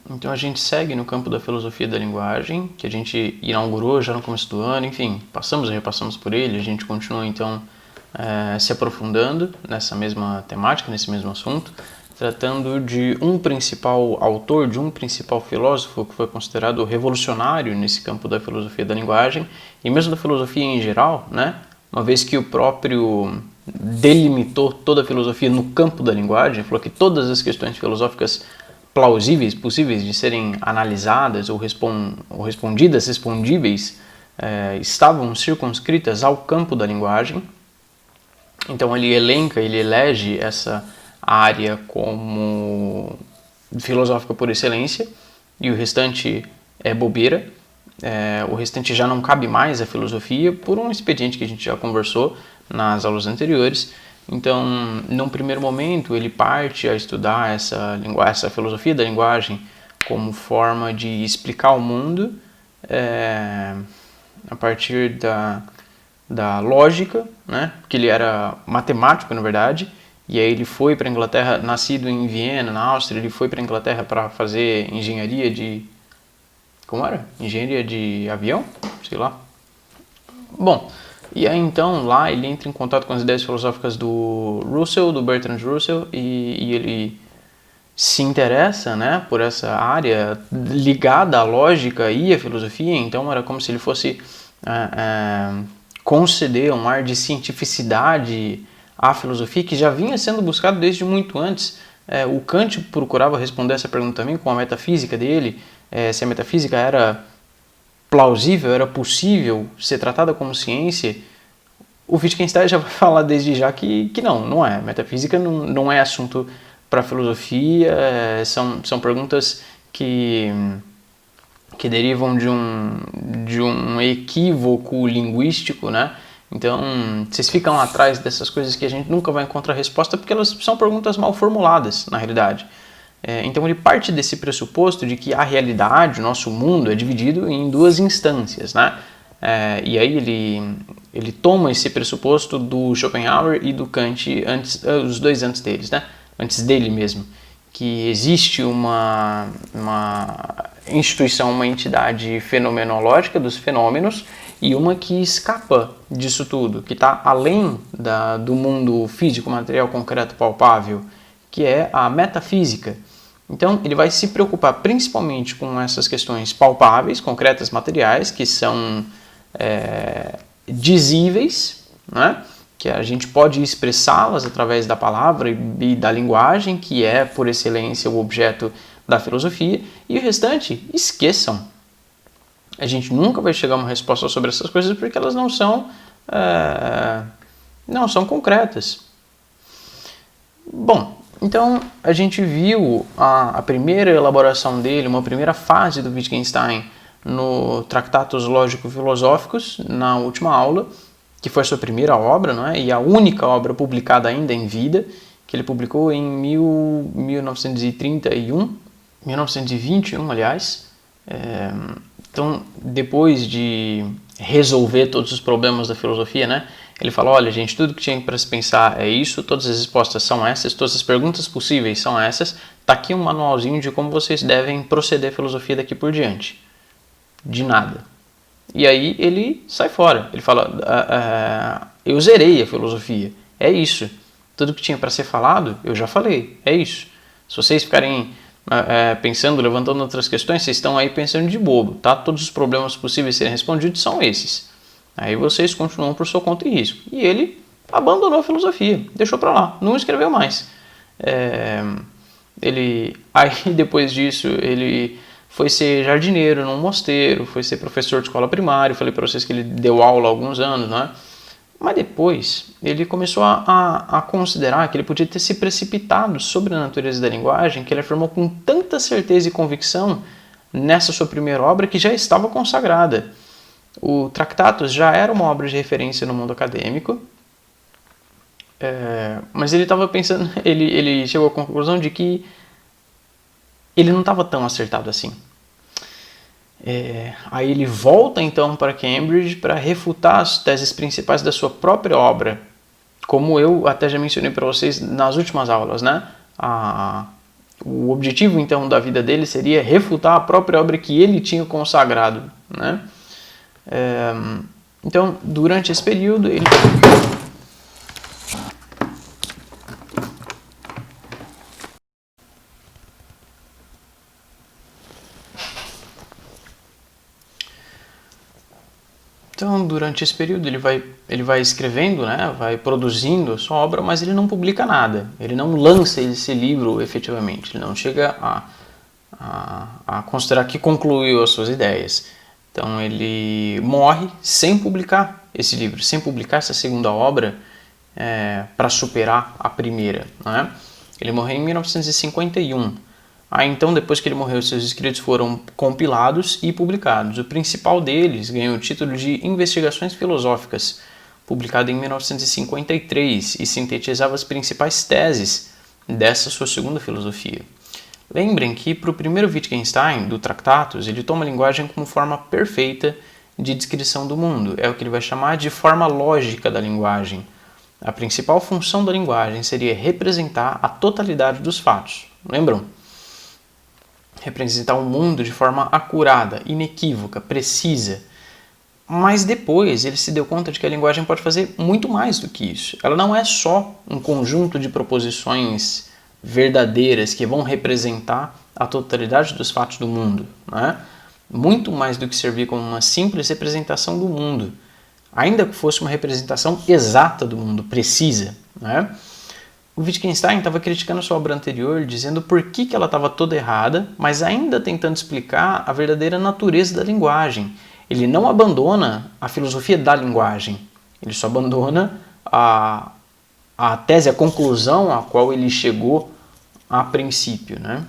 Então a gente segue no campo da filosofia da linguagem, que a gente inaugurou já no começo do ano, enfim, passamos e repassamos por ele, a gente continua então se aprofundando nessa mesma temática, nesse mesmo assunto, tratando de um principal autor, de um principal filósofo que foi considerado revolucionário nesse campo da filosofia da linguagem e mesmo da filosofia em geral, né? Uma vez que o próprio delimitou toda a filosofia no campo da linguagem, falou que todas as questões filosóficas plausíveis, possíveis de serem analisadas ou respondidas, respondíveis, estavam circunscritas ao campo da linguagem. Então ele elenca, ele elege essa área como filosófica por excelência e o restante é bobeira. O restante já não cabe mais à filosofia por um expediente que a gente já conversou nas aulas anteriores. Então, num primeiro momento, ele parte a estudar essa filosofia da linguagem como forma de explicar o mundo a partir da lógica, né? Porque ele era matemático, na verdade, e aí ele foi para a Inglaterra, nascido em Viena, na Áustria, ele foi para a Inglaterra para fazer engenharia de... Como era? Engenharia de avião? Sei lá. Bom, e aí então lá ele entra em contato com as ideias filosóficas do Russell, do Bertrand Russell, e ele se interessa, né, por essa área ligada à lógica e à filosofia. Então era como se ele fosse conceder um ar de cientificidade à filosofia que já vinha sendo buscado desde muito antes. O Kant procurava responder essa pergunta também com a metafísica dele, se a metafísica era plausível, era possível ser tratada como ciência. O Wittgenstein já vai falar desde já que não é. Metafísica não é assunto para filosofia, são perguntas que derivam de um equívoco linguístico, né? Então, vocês ficam lá atrás dessas coisas que a gente nunca vai encontrar resposta porque elas são perguntas mal formuladas, na realidade. Então ele parte desse pressuposto de que a realidade, o nosso mundo, é dividido em duas instâncias, né? E aí ele toma esse pressuposto do Schopenhauer e do Kant, os dois antes deles, né? Antes dele mesmo, que existe uma instituição, uma entidade fenomenológica dos fenômenos e uma que escapa disso tudo, que está além do mundo físico, material, concreto, palpável, que é a metafísica. Então, ele vai se preocupar principalmente com essas questões palpáveis, concretas, materiais, que são dizíveis, né? Que a gente pode expressá-las através da palavra e da linguagem, que é, por excelência, o objeto da filosofia, e o restante, esqueçam. A gente nunca vai chegar a uma resposta sobre essas coisas porque elas não são concretas. Bom, então a gente viu a primeira elaboração dele, uma primeira fase do Wittgenstein no Tratados Lógico-Filosóficos, na última aula, que foi a sua primeira obra, não é? E a única obra publicada ainda em vida, que ele publicou em 1921, aliás. Então, depois de resolver todos os problemas da filosofia, né? Ele fala, olha, gente, tudo que tinha para se pensar é isso, todas as respostas são essas, todas as perguntas possíveis são essas, tá aqui um manualzinho de como vocês devem proceder a filosofia daqui por diante. De nada. E aí ele sai fora. Ele fala, eu zerei a filosofia. É isso. Tudo que tinha para ser falado, eu já falei. É isso. Se vocês ficarem pensando, levantando outras questões, vocês estão aí pensando de bobo, tá? Todos os problemas possíveis serem respondidos são esses. Aí vocês continuam por sua conta e risco. E ele abandonou a filosofia. Deixou para lá. Não escreveu mais. Aí depois disso, ele foi ser jardineiro num mosteiro, foi ser professor de escola primária. Falei para vocês que ele deu aula há alguns anos, né? Mas depois ele começou a considerar que ele podia ter se precipitado sobre a natureza da linguagem, que ele afirmou com tanta certeza e convicção nessa sua primeira obra que já estava consagrada. O Tractatus já era uma obra de referência no mundo acadêmico, mas ele estava pensando, ele chegou à conclusão de que ele não estava tão acertado assim. Aí ele volta então para Cambridge para refutar as teses principais da sua própria obra, como eu até já mencionei para vocês nas últimas aulas, né? O objetivo, então, da vida dele seria refutar a própria obra que ele tinha consagrado, né? Então, durante esse período, ele... Então, durante esse período, ele vai escrevendo, né, vai produzindo a sua obra, mas ele não publica nada. Ele não lança esse livro efetivamente. Ele não chega a considerar que concluiu as suas ideias. Então, ele morre sem publicar esse livro, sem publicar essa segunda obra para superar a primeira, né? Ele morreu em 1951. Então, depois que ele morreu, seus escritos foram compilados e publicados. O principal deles ganhou o título de Investigações Filosóficas, publicado em 1953, e sintetizava as principais teses dessa sua segunda filosofia. Lembrem que, para o primeiro Wittgenstein, do Tractatus, ele toma a linguagem como forma perfeita de descrição do mundo. É o que ele vai chamar de forma lógica da linguagem. A principal função da linguagem seria representar a totalidade dos fatos. Lembram? Representar o mundo de forma acurada, inequívoca, precisa. Mas depois ele se deu conta de que a linguagem pode fazer muito mais do que isso. Ela não é só um conjunto de proposições verdadeiras que vão representar a totalidade dos fatos do mundo, né? Muito mais do que servir como uma simples representação do mundo, ainda que fosse uma representação exata do mundo, precisa, né? O Wittgenstein estava criticando a sua obra anterior, dizendo por que ela estava toda errada, mas ainda tentando explicar a verdadeira natureza da linguagem. Ele não abandona a filosofia da linguagem, ele só abandona a tese, a conclusão a qual ele chegou a princípio, né?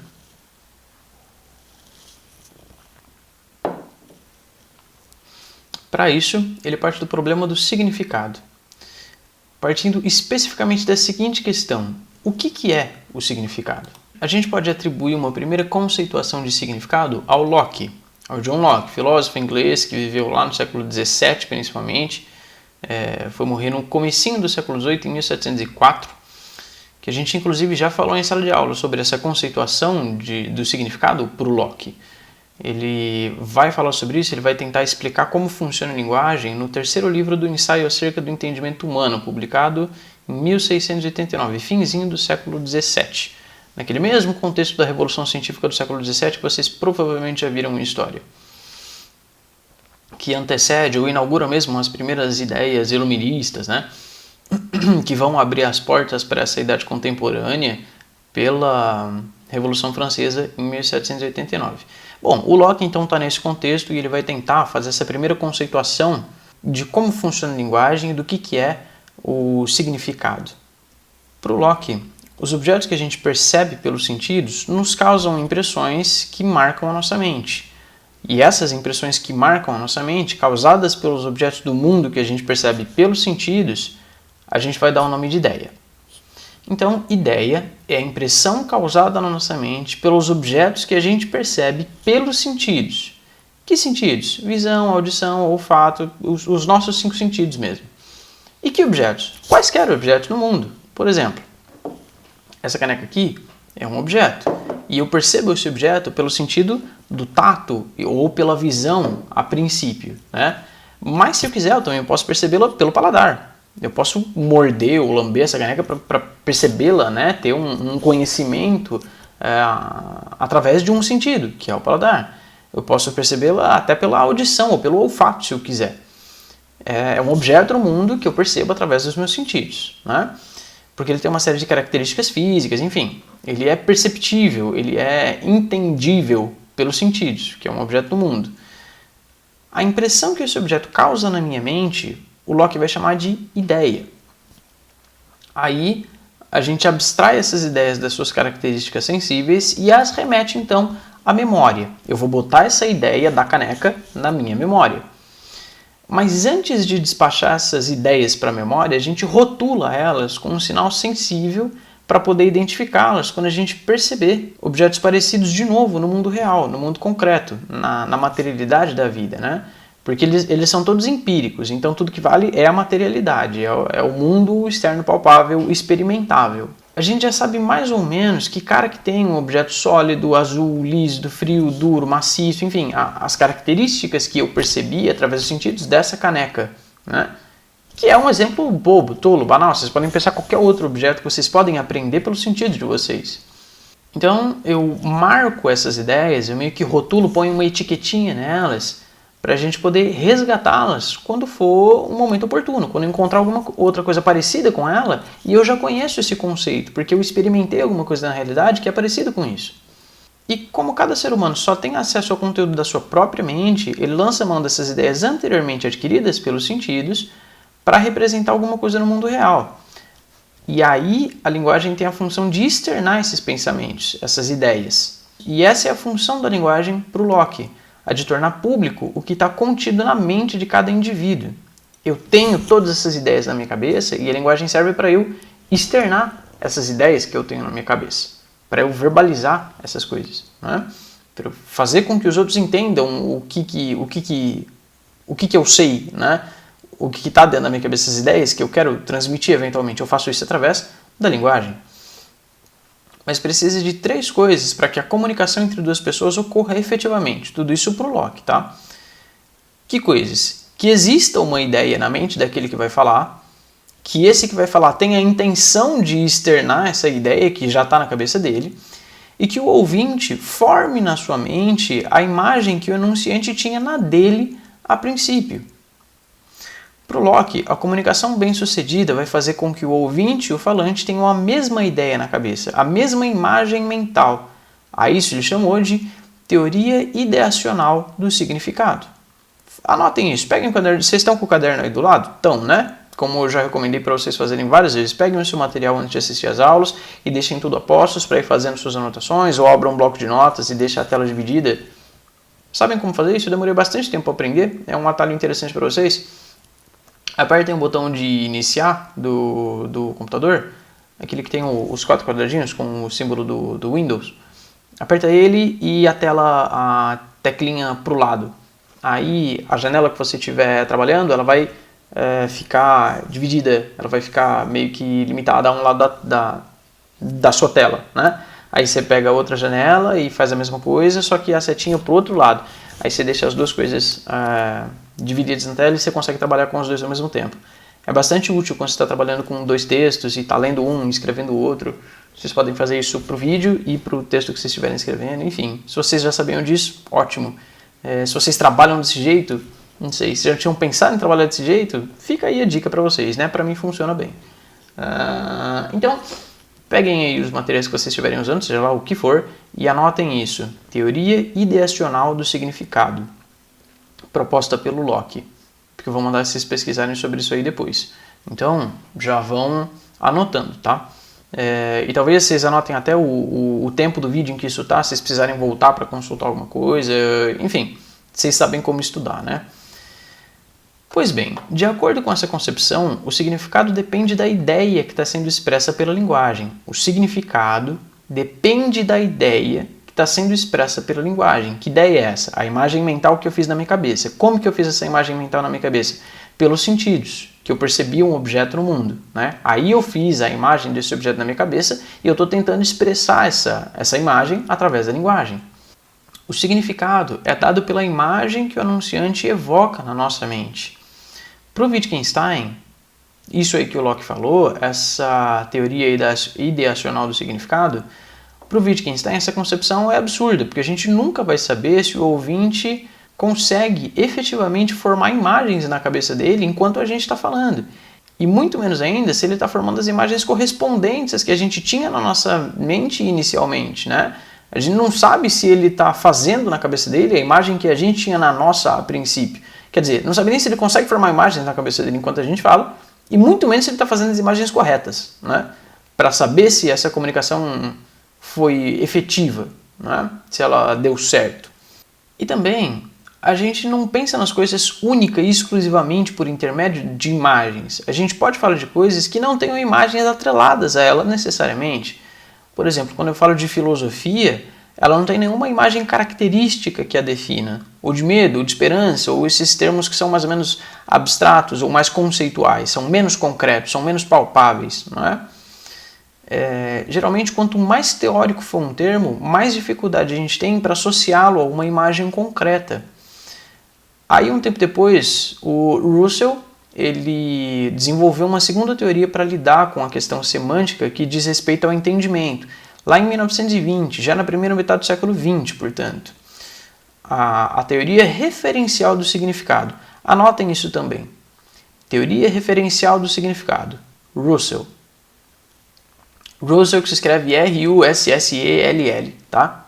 Para isso, ele parte do problema do significado, partindo especificamente da seguinte questão: o que é o significado? A gente pode atribuir uma primeira conceituação de significado ao Locke, ao John Locke, filósofo inglês que viveu lá no século XVII principalmente, foi morrer no comecinho do século XVIII, em 1704, que a gente inclusive já falou em sala de aula sobre essa conceituação do significado por Locke. Ele vai falar sobre isso, ele vai tentar explicar como funciona a linguagem no terceiro livro do Ensaio acerca do Entendimento Humano, publicado em 1689, finzinho do século XVII. Naquele mesmo contexto da Revolução Científica do século XVII, que vocês provavelmente já viram em história, que antecede ou inaugura mesmo as primeiras ideias iluministas, né? Que vão abrir as portas para essa idade contemporânea pela Revolução Francesa em 1789. Bom, o Locke então está nesse contexto e ele vai tentar fazer essa primeira conceituação de como funciona a linguagem e do que é o significado. Para o Locke, os objetos que a gente percebe pelos sentidos nos causam impressões que marcam a nossa mente. E essas impressões que marcam a nossa mente, causadas pelos objetos do mundo que a gente percebe pelos sentidos, a gente vai dar o nome de ideia. Então, ideia é a impressão causada na nossa mente pelos objetos que a gente percebe pelos sentidos. Que sentidos? Visão, audição, olfato, os nossos 5 sentidos mesmo. E que objetos? Quaisquer objetos no mundo. Por exemplo, essa caneca aqui é um objeto. E eu percebo esse objeto pelo sentido do tato ou pela visão a princípio, né? Mas se eu quiser, eu também posso percebê-la pelo paladar. Eu posso morder ou lamber essa caneca para percebê-la, né? Ter um conhecimento através de um sentido, que é o paladar. Eu posso percebê-la até pela audição ou pelo olfato, se eu quiser. É um objeto no mundo que eu percebo através dos meus sentidos, né? Porque ele tem uma série de características físicas, enfim. Ele é perceptível, ele é entendível pelos sentidos, que é um objeto no mundo. A impressão que esse objeto causa na minha mente, o Locke vai chamar de ideia. Aí a gente abstrai essas ideias das suas características sensíveis e as remete então à memória. Eu vou botar essa ideia da caneca na minha memória. Mas antes de despachar essas ideias para a memória, a gente rotula elas com um sinal sensível para poder identificá-las quando a gente perceber objetos parecidos de novo no mundo real, no mundo concreto, na materialidade da vida, né? Porque eles são todos empíricos, então tudo que vale é a materialidade, é o mundo externo palpável, experimentável. a gente já sabe mais ou menos que cara que tem um objeto sólido, azul, líquido, frio, duro, maciço, enfim, as características que eu percebi através dos sentidos dessa caneca, né? Que é um exemplo bobo, tolo, banal. Vocês podem pensar qualquer outro objeto que vocês podem aprender pelos sentidos de vocês. Então eu marco essas ideias, eu meio que rotulo, ponho uma etiquetinha nelas para a gente poder resgatá-las quando for um momento oportuno, quando eu encontrar alguma outra coisa parecida com ela e eu já conheço esse conceito, porque eu experimentei alguma coisa na realidade que é parecida com isso. E como cada ser humano só tem acesso ao conteúdo da sua própria mente, ele lança mão dessas ideias anteriormente adquiridas pelos sentidos para representar alguma coisa no mundo real. E aí a linguagem tem a função de externar esses pensamentos, essas ideias. E essa é a função da linguagem para o Locke, a de tornar público o que está contido na mente de cada indivíduo. Eu tenho todas essas ideias na minha cabeça e a linguagem serve para eu externar essas ideias que eu tenho na minha cabeça, para eu verbalizar essas coisas, né? Para eu fazer com que os outros entendam o que eu sei, né? O que está dentro da minha cabeça, essas ideias que eu quero transmitir eventualmente. Eu faço isso através da linguagem. Mas precisa de 3 coisas para que a comunicação entre 2 pessoas ocorra efetivamente. Tudo isso para o Locke, tá? Que coisas? Que exista uma ideia na mente daquele que vai falar, que esse que vai falar tenha a intenção de externar essa ideia que já está na cabeça dele, e que o ouvinte forme na sua mente a imagem que o enunciante tinha na dele a princípio. Para o Locke, a comunicação bem-sucedida vai fazer com que o ouvinte e o falante tenham a mesma ideia na cabeça, a mesma imagem mental. A isso ele chamou de teoria ideacional do significado. Anotem isso, peguem o caderno. Vocês estão com o caderno aí do lado? Estão, né? Como eu já recomendei para vocês fazerem várias vezes, peguem o seu material antes de assistir às aulas e deixem tudo a postos para ir fazendo suas anotações, ou abram um bloco de notas e deixem a tela dividida. Sabem como fazer isso? Eu demorei bastante tempo para aprender, é um atalho interessante para vocês. Apertem o botão de iniciar do computador, aquele que tem os 4 quadradinhos com o símbolo do Windows. Aperta ele e a teclinha para o lado. Aí a janela que você estiver trabalhando, ela vai ficar dividida, ela vai ficar meio que limitada a um lado da sua tela, né? Aí você pega outra janela e faz a mesma coisa, só que a setinha para o outro lado. Aí você deixa as 2 coisas divididas na tela e você consegue trabalhar com os 2 ao mesmo tempo. É bastante útil quando você está trabalhando com 2 textos e está lendo um e escrevendo o outro. Vocês podem fazer isso para o vídeo e para o texto que vocês estiverem escrevendo. Enfim, se vocês já sabiam disso, ótimo. Se vocês trabalham desse jeito, não sei, se já tinham pensado em trabalhar desse jeito, fica aí a dica para vocês, né? Para mim funciona bem. Então, peguem aí os materiais que vocês estiverem usando, seja lá o que for, e anotem isso. Teoria ideacional do significado, proposta pelo Locke. Porque eu vou mandar vocês pesquisarem sobre isso aí depois. Então, já vão anotando, tá? E talvez vocês anotem até o tempo do vídeo em que isso tá, se vocês precisarem voltar para consultar alguma coisa, enfim, vocês sabem como estudar, né? Pois bem, de acordo com essa concepção, o significado depende da ideia que está sendo expressa pela linguagem. O significado depende da ideia que está sendo expressa pela linguagem. Que ideia é essa? A imagem mental que eu fiz na minha cabeça. Como que eu fiz essa imagem mental na minha cabeça? Pelos sentidos, que eu percebi um objeto no mundo, né? Aí eu fiz a imagem desse objeto na minha cabeça e eu estou tentando expressar essa imagem através da linguagem. O significado é dado pela imagem que o anunciante evoca na nossa mente. Para o Wittgenstein, isso aí que o Locke falou, essa teoria ideacional do significado, para o Wittgenstein essa concepção é absurda, porque a gente nunca vai saber se o ouvinte consegue efetivamente formar imagens na cabeça dele enquanto a gente está falando. E muito menos ainda se ele está formando as imagens correspondentes às que a gente tinha na nossa mente inicialmente, né? A gente não sabe se ele está fazendo na cabeça dele a imagem que a gente tinha na nossa a princípio. Quer dizer, não sabe nem se ele consegue formar imagens na cabeça dele enquanto a gente fala, e muito menos se ele está fazendo as imagens corretas, né? Para saber se essa comunicação foi efetiva, né? Se ela deu certo. E também, a gente não pensa nas coisas única e exclusivamente por intermédio de imagens. A gente pode falar de coisas que não tenham imagens atreladas a ela necessariamente. Por exemplo, quando eu falo de filosofia, ela não tem nenhuma imagem característica que a defina, ou de medo, ou de esperança, ou esses termos que são mais ou menos abstratos ou mais conceituais, são menos concretos, são menos palpáveis, não é? geralmente quanto mais teórico for um termo, mais dificuldade a gente tem para associá-lo a uma imagem concreta. Aí um tempo depois, o Russell ele desenvolveu uma segunda teoria para lidar com a questão semântica que diz respeito ao entendimento. Lá em 1920, já na primeira metade do século XX, portanto. A teoria referencial do significado. Anotem isso também. Teoria referencial do significado. Russell. Russell que se escreve R-U-S-S-E-L-L, tá?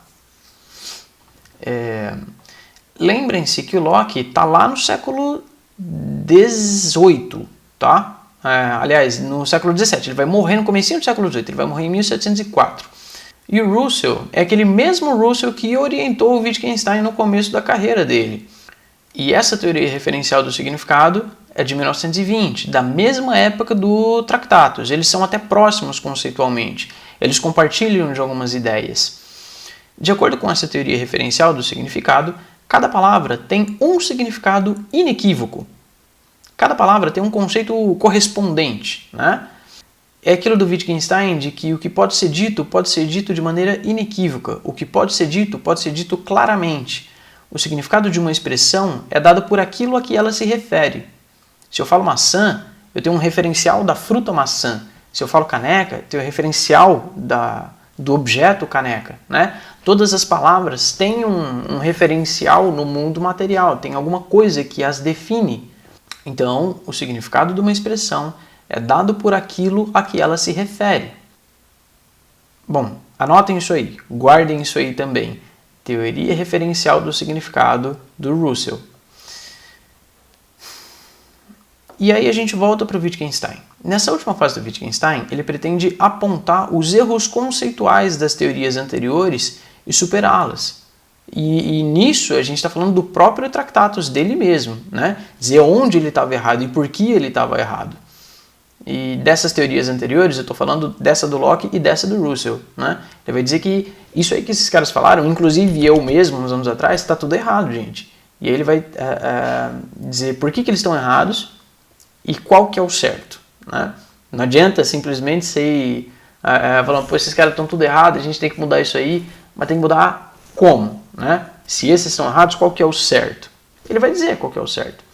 Lembrem-se que o Locke está lá no século XVIII, tá? Aliás, no século XVII. Ele vai morrer no comecinho do século XVIII. Ele vai morrer em 1704. E o Russell é aquele mesmo Russell que orientou o Wittgenstein no começo da carreira dele. E essa teoria referencial do significado é de 1920, da mesma época do Tractatus. Eles são até próximos conceitualmente. Eles compartilham de algumas ideias. De acordo com essa teoria referencial do significado, cada palavra tem um significado inequívoco. Cada palavra tem um conceito correspondente, né? É aquilo do Wittgenstein de que o que pode ser dito de maneira inequívoca. O que pode ser dito claramente. O significado de uma expressão é dado por aquilo a que ela se refere. Se eu falo maçã, eu tenho um referencial da fruta maçã. Se eu falo caneca, eu tenho um referencial do objeto caneca, né? Todas as palavras têm um referencial no mundo material, tem alguma coisa que as define. Então, o significado de uma expressão é dado por aquilo a que ela se refere. Bom, anotem isso aí, guardem isso aí também. Teoria referencial do significado do Russell. E aí a gente volta para o Wittgenstein. Nessa última fase do Wittgenstein, ele pretende apontar os erros conceituais das teorias anteriores e superá-las. E nisso a gente está falando do próprio Tractatus dele mesmo, né? Dizer onde ele estava errado e por que ele estava errado. E dessas teorias anteriores, eu estou falando dessa do Locke e dessa do Russell, né? Ele vai dizer que isso aí que esses caras falaram, inclusive eu mesmo, uns anos atrás, está tudo errado, gente. E aí ele vai dizer por que eles estão errados e qual que é o certo, né? Não adianta simplesmente ser falando, pô, esses caras estão tudo errado, a gente tem que mudar isso aí, mas tem que mudar como, né? Se esses estão errados, qual que é o certo? Ele vai dizer qual que é o certo.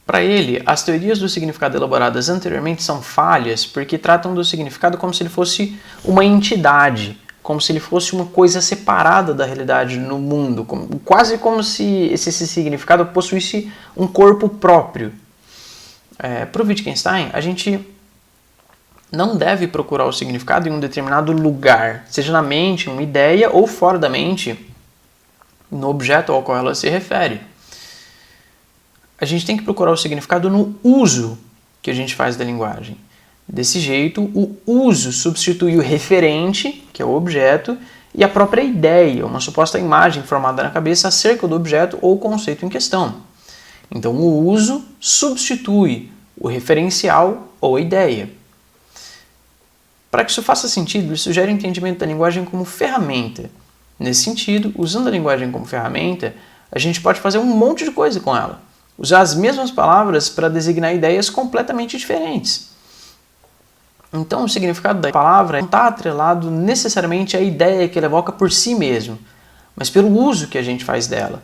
Para ele, as teorias do significado elaboradas anteriormente são falhas porque tratam do significado como se ele fosse uma entidade, como se ele fosse uma coisa separada da realidade no mundo, quase como se esse significado possuísse um corpo próprio. Para o Wittgenstein, a gente não deve procurar o significado em um determinado lugar, seja na mente, uma ideia, ou fora da mente, no objeto ao qual ela se refere. A gente tem que procurar o significado no uso que a gente faz da linguagem. Desse jeito, o uso substitui o referente, que é o objeto, e a própria ideia, uma suposta imagem formada na cabeça acerca do objeto ou conceito em questão. Então, o uso substitui o referencial ou a ideia. Para que isso faça sentido, isso sugere o entendimento da linguagem como ferramenta. Nesse sentido, usando a linguagem como ferramenta, a gente pode fazer um monte de coisa com ela. Usar as mesmas palavras para designar ideias completamente diferentes. Então, o significado da palavra não está atrelado necessariamente à ideia que ela evoca por si mesmo, mas pelo uso que a gente faz dela.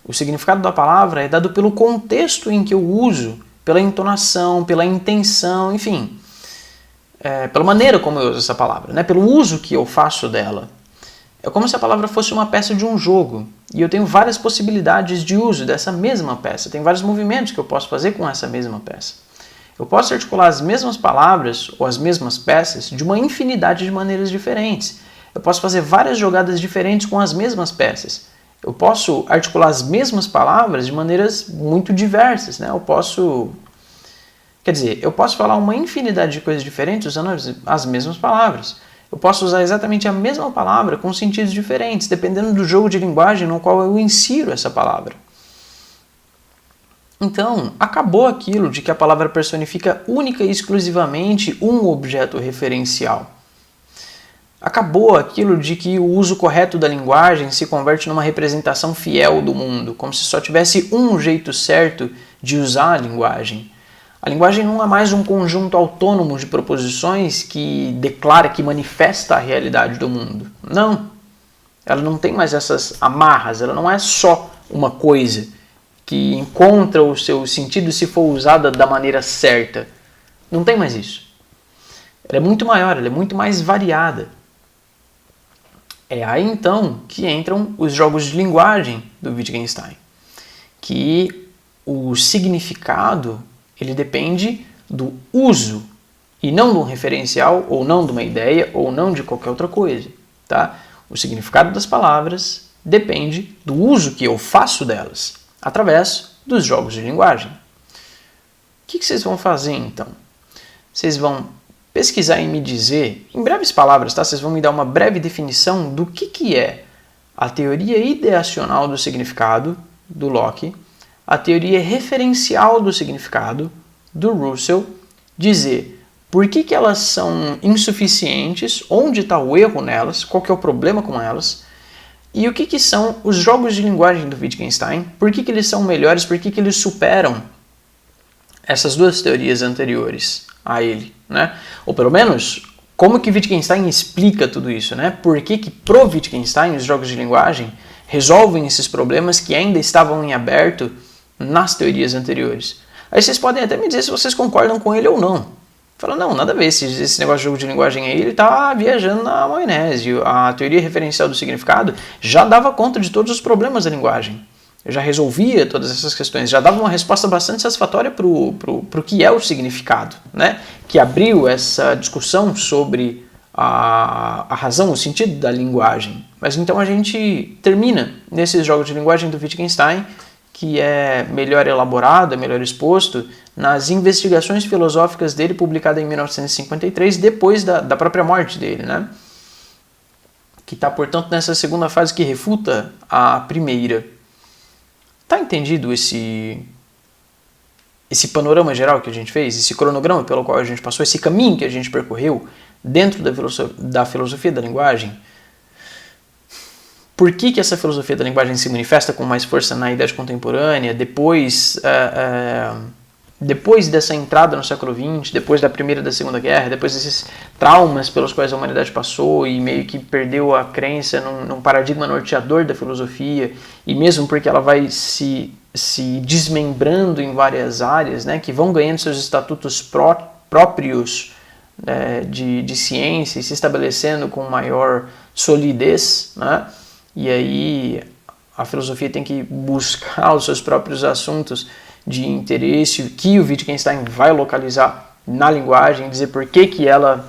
O significado da palavra é dado pelo contexto em que eu uso, pela entonação, pela intenção, enfim, pela maneira como eu uso essa palavra, né? Pelo uso que eu faço dela. É como se a palavra fosse uma peça de um jogo, e eu tenho várias possibilidades de uso dessa mesma peça, tem vários movimentos que eu posso fazer com essa mesma peça. Eu posso articular as mesmas palavras ou as mesmas peças de uma infinidade de maneiras diferentes. Eu posso fazer várias jogadas diferentes com as mesmas peças. Eu posso articular as mesmas palavras de maneiras muito diversas, né? Eu posso falar uma infinidade de coisas diferentes usando as mesmas palavras. Eu posso usar exatamente a mesma palavra com sentidos diferentes, dependendo do jogo de linguagem no qual eu insiro essa palavra. Então, acabou aquilo de que a palavra personifica única e exclusivamente um objeto referencial. Acabou aquilo de que o uso correto da linguagem se converte numa representação fiel do mundo, como se só tivesse um jeito certo de usar a linguagem. A linguagem não é mais um conjunto autônomo de proposições que declara, que manifesta a realidade do mundo. Não. Ela não tem mais essas amarras, ela não é só uma coisa que encontra o seu sentido se for usada da maneira certa. Não tem mais isso. Ela é muito maior, ela é muito mais variada. É aí então que entram os jogos de linguagem do Wittgenstein, que o significado ele depende do uso e não de um referencial, ou não de uma ideia, ou não de qualquer outra coisa. Tá? O significado das palavras depende do uso que eu faço delas, através dos jogos de linguagem. O que vocês vão fazer então? Vocês vão pesquisar e me dizer, em breves palavras, tá? Vocês vão me dar uma breve definição do que é a teoria ideacional do significado, do Locke, a teoria referencial do significado, do Russell, dizer por que elas são insuficientes, onde está o erro nelas, qual que é o problema com elas, e o que são os jogos de linguagem do Wittgenstein, por que eles são melhores, por que eles superam essas duas teorias anteriores a ele, né? Ou pelo menos, como que Wittgenstein explica tudo isso, né? Por que pro Wittgenstein os jogos de linguagem resolvem esses problemas que ainda estavam em aberto nas teorias anteriores. Aí vocês podem até me dizer se vocês concordam com ele ou não. Fala, não, nada a ver, esse negócio de jogo de linguagem aí, ele está viajando na maionese. A teoria referencial do significado já dava conta de todos os problemas da linguagem. Já resolvia todas essas questões, já dava uma resposta bastante satisfatória para o que é o significado, né? Que abriu essa discussão sobre a razão, o sentido da linguagem. Mas então a gente termina nesses jogos de linguagem do Wittgenstein, que é melhor elaborado, é melhor exposto nas investigações filosóficas dele, publicada em 1953, depois da própria morte dele, né? Que está, portanto, nessa segunda fase que refuta a primeira. Tá entendido esse panorama geral que a gente fez, esse cronograma pelo qual a gente passou, esse caminho que a gente percorreu dentro da filosofia da linguagem? Por que essa filosofia da linguagem se manifesta com mais força na idade contemporânea, depois dessa entrada no século XX, depois da Primeira e da Segunda Guerra, depois desses traumas pelos quais a humanidade passou e meio que perdeu a crença num paradigma norteador da filosofia, e mesmo porque ela vai se desmembrando em várias áreas, né, que vão ganhando seus estatutos próprios de ciência e se estabelecendo com maior solidez, né? E aí a filosofia tem que buscar os seus próprios assuntos de interesse que o Wittgenstein vai localizar na linguagem, dizer por que ela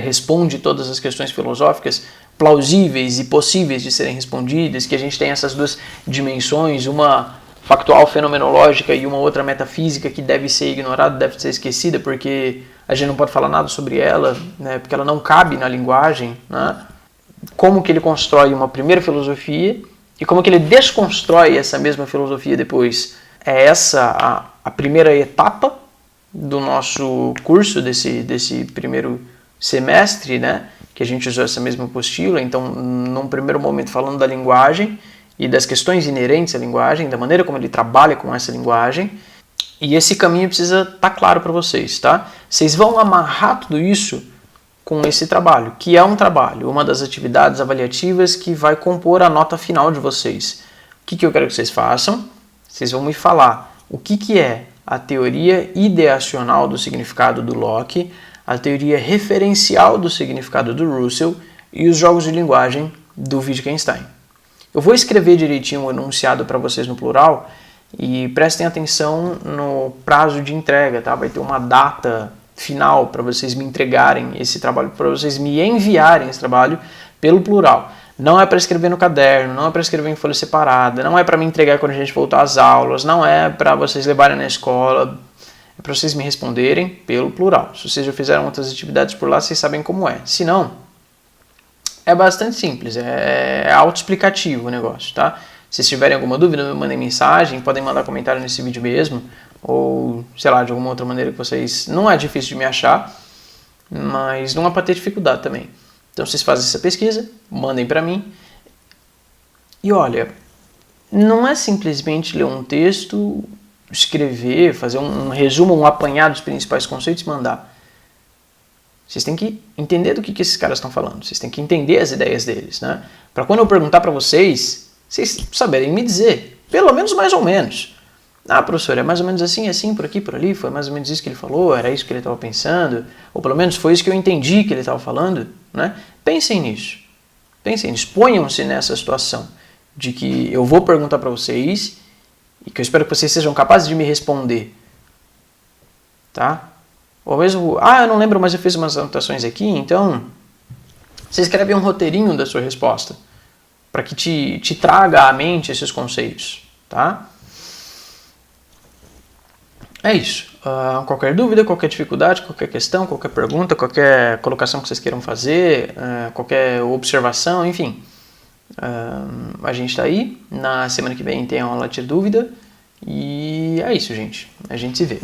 responde todas as questões filosóficas plausíveis e possíveis de serem respondidas, que a gente tem essas duas dimensões, uma factual fenomenológica e uma outra metafísica que deve ser ignorada, deve ser esquecida, porque a gente não pode falar nada sobre ela, né, porque ela não cabe na linguagem, né? Como que ele constrói uma primeira filosofia e como que ele desconstrói essa mesma filosofia depois. É essa a primeira etapa do nosso curso, desse primeiro semestre, né? Que a gente usou essa mesma apostila. Então, num primeiro momento, falando da linguagem e das questões inerentes à linguagem, da maneira como ele trabalha com essa linguagem. E esse caminho precisa estar claro para vocês, tá? Vocês vão amarrar tudo isso com esse trabalho, que é um trabalho, uma das atividades avaliativas que vai compor a nota final de vocês. O que eu quero que vocês façam? Vocês vão me falar o que é a teoria ideacional do significado do Locke, a teoria referencial do significado do Russell e os jogos de linguagem do Wittgenstein. Eu vou escrever direitinho o enunciado para vocês no plural e prestem atenção no prazo de entrega, tá? Vai ter uma data final para vocês me entregarem esse trabalho, para vocês me enviarem esse trabalho pelo plural. Não é para escrever no caderno, não é para escrever em folha separada, não é para me entregar quando a gente voltar às aulas, não é para vocês levarem na escola, é para vocês me responderem pelo plural. Se vocês já fizeram outras atividades por lá, vocês sabem como é. Se não, é bastante simples, é autoexplicativo o negócio, tá? Se tiverem alguma dúvida, me mandem mensagem, podem mandar comentário nesse vídeo mesmo, ou, sei lá, de alguma outra maneira que vocês... Não é difícil de me achar, mas não é para ter dificuldade também. Então vocês fazem essa pesquisa, mandem para mim. E olha, não é simplesmente ler um texto escrever, fazer um resumo, um apanhado dos principais conceitos e mandar. Vocês têm que entender do que esses caras estão falando. Vocês têm que entender as ideias deles, né? Para quando eu perguntar para vocês saberem me dizer, pelo menos mais ou menos. Ah, professor, é mais ou menos assim, por aqui, por ali, foi mais ou menos isso que ele falou, era isso que ele estava pensando, ou pelo menos foi isso que eu entendi que ele estava falando, né? Pensem nisso. Ponham-se nessa situação de que eu vou perguntar para vocês e que eu espero que vocês sejam capazes de me responder, tá? Ou mesmo, eu não lembro, mas eu fiz umas anotações aqui, então você escreve um roteirinho da sua resposta para que te traga à mente esses conceitos, tá? É isso. Qualquer dúvida, qualquer dificuldade, qualquer questão, qualquer pergunta, qualquer colocação que vocês queiram fazer, qualquer observação, enfim. A gente está aí. Na semana que vem tem a aula de dúvida. E é isso, gente. A gente se vê.